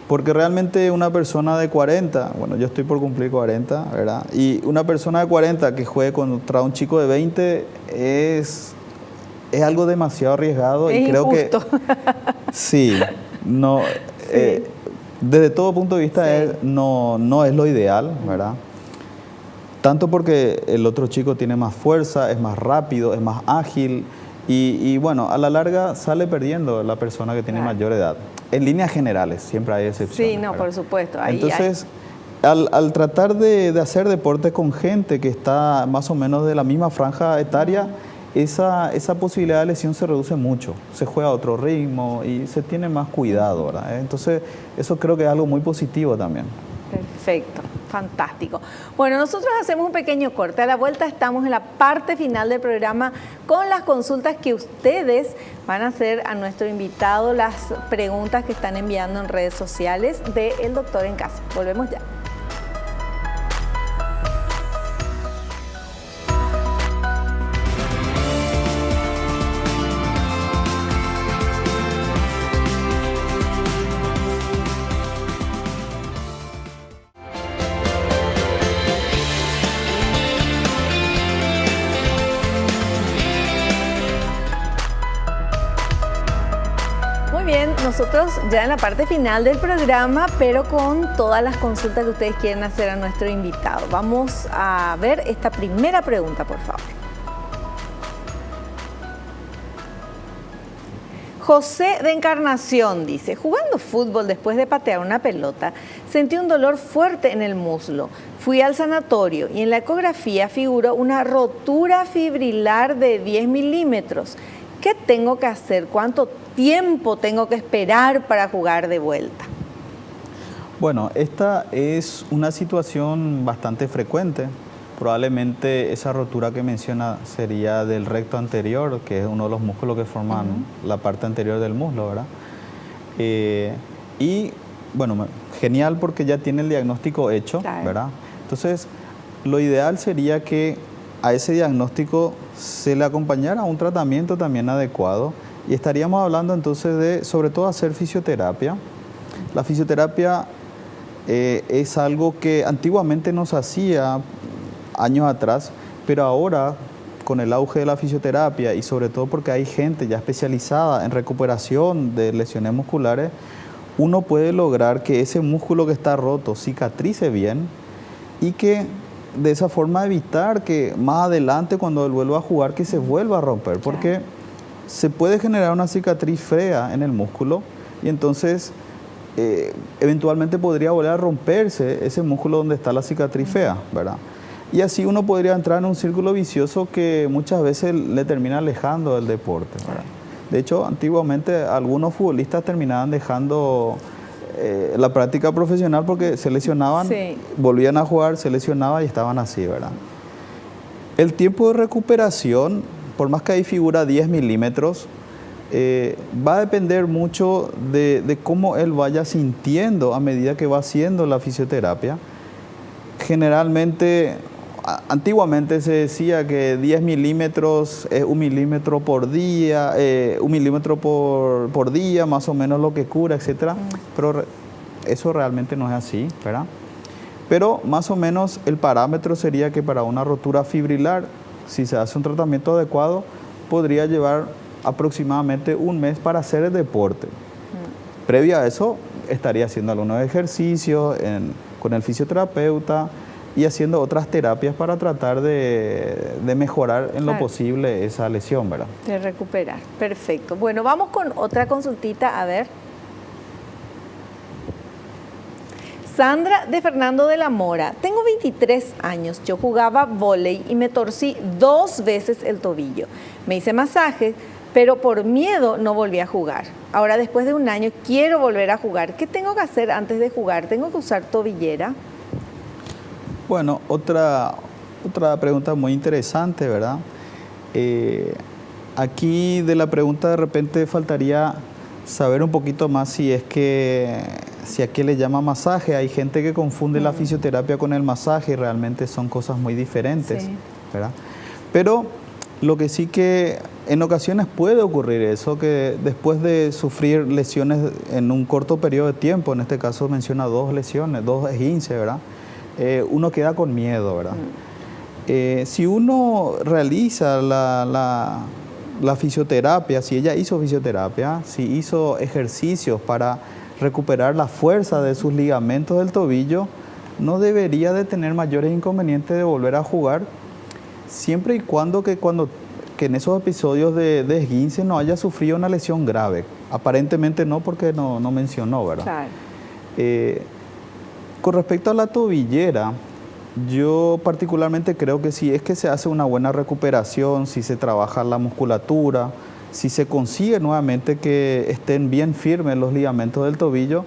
S3: Porque realmente una persona de 40, bueno, yo estoy por cumplir 40, ¿verdad? Y una persona de 40 que juegue contra un chico de 20 es algo demasiado arriesgado.
S2: Es
S3: y creo
S2: injusto.
S3: Que sí, no, sí, desde todo punto de vista, sí, no es lo ideal, ¿verdad? Tanto porque el otro chico tiene más fuerza, es más rápido, es más ágil, y bueno, a la larga sale perdiendo la persona que tiene, claro, mayor edad. En líneas generales, siempre hay excepciones.
S2: Sí, no, ¿verdad? Por supuesto.
S3: Entonces, al tratar de hacer deporte con gente que está más o menos de la misma franja etaria, esa posibilidad de lesión se reduce mucho. Se juega a otro ritmo y se tiene más cuidado, ¿verdad? Entonces, eso creo que es algo muy positivo también.
S2: Perfecto, fantástico. Bueno, nosotros hacemos un pequeño corte. A la vuelta estamos en la parte final del programa con las consultas que ustedes van a hacer a nuestro invitado, las preguntas que están enviando en redes sociales de El Doctor en Casa. Volvemos ya. Nosotros ya en la parte final del programa, pero con todas las consultas que ustedes quieren hacer a nuestro invitado. Vamos a ver esta primera pregunta, por favor. José de Encarnación dice: jugando fútbol después de patear una pelota, sentí un dolor fuerte en el muslo. Fui al sanatorio y en la ecografía figuró una rotura fibrilar de 10 milímetros. ¿Qué tengo que hacer? ¿Cuánto tiempo tengo que esperar para jugar de vuelta?
S3: Bueno, esta es una situación bastante frecuente. Probablemente esa rotura que menciona sería del recto anterior, que es uno de los músculos que forman la parte anterior del muslo, ¿verdad? Y bueno, genial, porque ya tiene el diagnóstico hecho, claro, ¿verdad? Entonces, lo ideal sería que a ese diagnóstico se le acompañara a un tratamiento también adecuado, y estaríamos hablando entonces de, sobre todo, hacer fisioterapia. La fisioterapia es algo que antiguamente no se hacía años atrás, pero ahora, con el auge de la fisioterapia, y sobre todo porque hay gente ya especializada en recuperación de lesiones musculares, uno puede lograr que ese músculo que está roto cicatrice bien, y que de esa forma evitar que más adelante, cuando él vuelva a jugar, que se vuelva a romper, porque se puede generar una cicatriz fea en el músculo, y entonces eventualmente podría volver a romperse ese músculo donde está la cicatriz fea, ¿verdad? Y así uno podría entrar en un círculo vicioso que muchas veces le termina alejando del deporte, ¿verdad? De hecho, antiguamente algunos futbolistas terminaban dejando la práctica profesional porque se lesionaban, sí, volvían a jugar, se lesionaban y estaban así, ¿verdad? El tiempo de recuperación, por más que ahí figura 10 milímetros, va a depender mucho de cómo él vaya sintiendo a medida que va haciendo la fisioterapia. Generalmente, antiguamente se decía que 10 milímetros es 1 milímetro por día, 1 milímetro por día, más o menos lo que cura, etc. Pero eso realmente no es así, ¿verdad? Pero más o menos el parámetro sería que para una rotura fibrilar, si se hace un tratamiento adecuado, podría llevar aproximadamente 1 mes para hacer el deporte. Previo a eso, estaría haciendo algunos ejercicios con el fisioterapeuta y haciendo otras terapias para tratar de mejorar en lo posible esa lesión, ¿verdad?
S2: De recuperar. Perfecto. Bueno, vamos con otra consultita, a ver. Sandra de Fernando de la Mora. Tengo 23 años. Yo jugaba vóley y me torcí 2 veces el tobillo. Me hice masajes, pero por miedo no volví a jugar. Ahora, después de 1 año, quiero volver a jugar. ¿Qué tengo que hacer antes de jugar? ¿Tengo que usar tobillera?
S3: Bueno, otra pregunta muy interesante, ¿verdad? Aquí de la pregunta de repente faltaría saber un poquito más si a qué le llama masaje. Hay gente que confunde la fisioterapia con el masaje y realmente son cosas muy diferentes, sí, ¿verdad? Pero lo que sí que en ocasiones puede ocurrir eso, que después de sufrir lesiones en un corto periodo de tiempo, en este caso menciona 2 lesiones, 2 esguinces, ¿verdad? Uno queda con miedo, ¿verdad? Si uno realiza la fisioterapia, si ella hizo fisioterapia, si hizo ejercicios para recuperar la fuerza de sus ligamentos del tobillo, no debería de tener mayores inconvenientes de volver a jugar, siempre y cuando que en esos episodios de esguince no haya sufrido una lesión grave. Aparentemente no, porque no mencionó, ¿verdad? Claro. Con respecto a la tobillera, yo particularmente creo que si es que se hace una buena recuperación, si se trabaja la musculatura, si se consigue nuevamente que estén bien firmes los ligamentos del tobillo,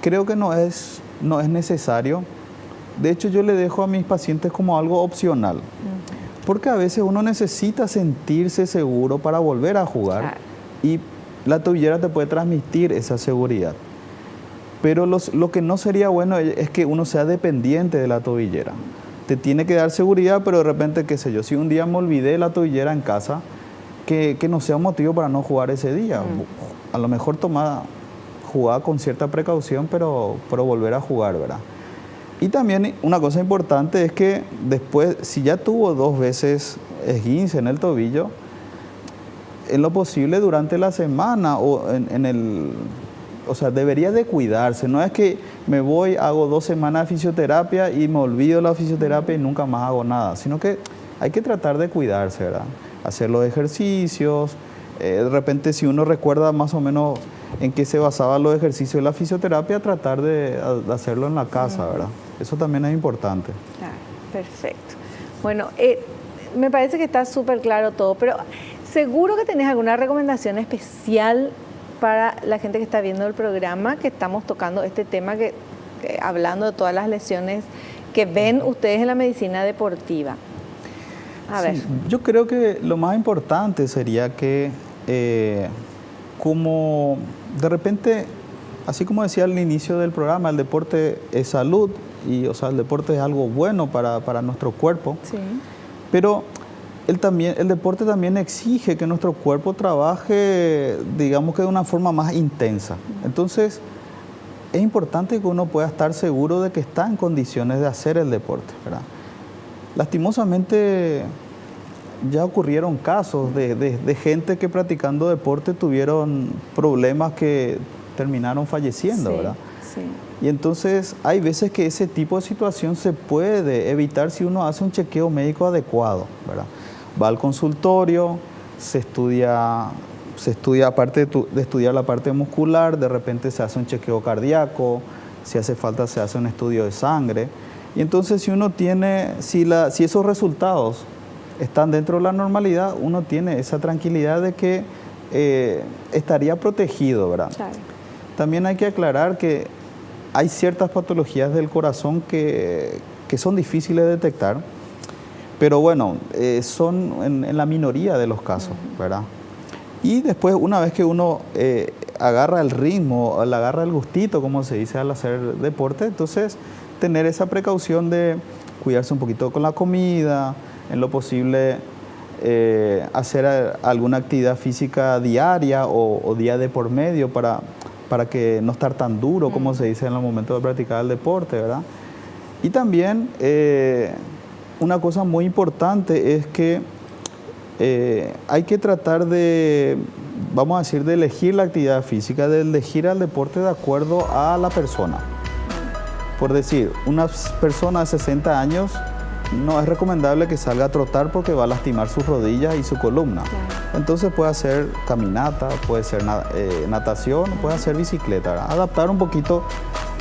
S3: creo que no es necesario. De hecho, yo le dejo a mis pacientes como algo opcional, porque a veces uno necesita sentirse seguro para volver a jugar, y la tobillera te puede transmitir esa seguridad. Pero lo que no sería bueno es que uno sea dependiente de la tobillera. Te tiene que dar seguridad, pero de repente, qué sé yo, si un día me olvidé la tobillera en casa, que no sea un motivo para no jugar ese día. A lo mejor jugar con cierta precaución, pero volver a jugar, ¿verdad? Y también una cosa importante es que después, si ya tuvo 2 veces esguince en el tobillo, en lo posible durante la semana o sea, debería de cuidarse. No es que me voy, hago 2 semanas de fisioterapia y me olvido de la fisioterapia y nunca más hago nada, sino que hay que tratar de cuidarse, ¿verdad? Hacer los ejercicios. De repente, si uno recuerda más o menos en qué se basaban los ejercicios de la fisioterapia, tratar de hacerlo en la casa, ¿verdad? Eso también es importante.
S2: Claro, perfecto. Bueno, me parece que está súper claro todo, pero seguro que tenés alguna recomendación especial para la gente que está viendo el programa, que estamos tocando este tema, hablando de todas las lesiones que ven ustedes en la medicina deportiva. A ver.
S3: Sí, yo creo que lo más importante sería que, como de repente, así como decía al inicio del programa, el deporte es salud, y o sea, el deporte es algo bueno para nuestro cuerpo, sí, pero el deporte también exige que nuestro cuerpo trabaje, digamos que de una forma más intensa. Entonces, es importante que uno pueda estar seguro de que está en condiciones de hacer el deporte, ¿verdad? Lastimosamente, ya ocurrieron casos de gente que practicando deporte tuvieron problemas que terminaron falleciendo, sí, ¿verdad? Sí. Y entonces hay veces que ese tipo de situación se puede evitar si uno hace un chequeo médico adecuado, ¿verdad? Va al consultorio, se estudia aparte de estudiar la parte muscular, de repente se hace un chequeo cardíaco, si hace falta se hace un estudio de sangre. Y entonces si esos resultados están dentro de la normalidad, uno tiene esa tranquilidad de que estaría protegido, ¿verdad? Claro. También hay que aclarar que hay ciertas patologías del corazón que son difíciles de detectar, pero bueno, son en la minoría de los casos, ¿verdad? Y después, una vez que uno agarra el ritmo, agarra el gustito, como se dice al hacer deporte, entonces tener esa precaución de cuidarse un poquito con la comida, en lo posible hacer alguna actividad física diaria o día de por medio para que no estar tan duro, como se dice en el momento de practicar el deporte, ¿verdad? Y también una cosa muy importante es que hay que tratar de, vamos a decir, de elegir la actividad física, de elegir el deporte de acuerdo a la persona. Por decir, una persona de 60 años no es recomendable que salga a trotar porque va a lastimar sus rodillas y su columna. Claro. Entonces puede hacer caminata, puede ser natación, puede hacer bicicleta, ¿verdad? Adaptar un poquito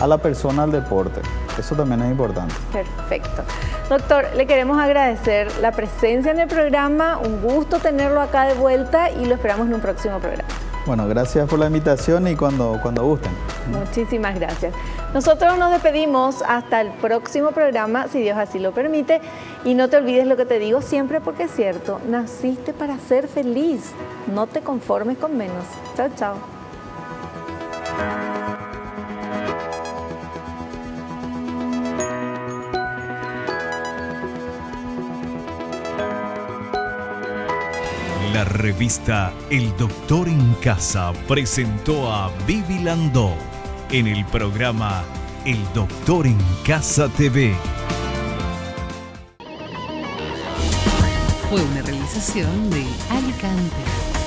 S3: a la persona al deporte. Eso también es importante.
S2: Perfecto. Doctor, le queremos agradecer la presencia en el programa, un gusto tenerlo acá de vuelta y lo esperamos en un próximo programa.
S3: Bueno, gracias por la invitación y cuando gusten.
S2: Muchísimas gracias. Nosotros nos despedimos hasta el próximo programa, si Dios así lo permite. Y no te olvides lo que te digo siempre porque es cierto, naciste para ser feliz. No te conformes con menos. Chao, chao.
S1: La revista El Doctor en Casa presentó a Vivi Landó en el programa El Doctor en Casa TV.
S4: Fue una realización de Alicante.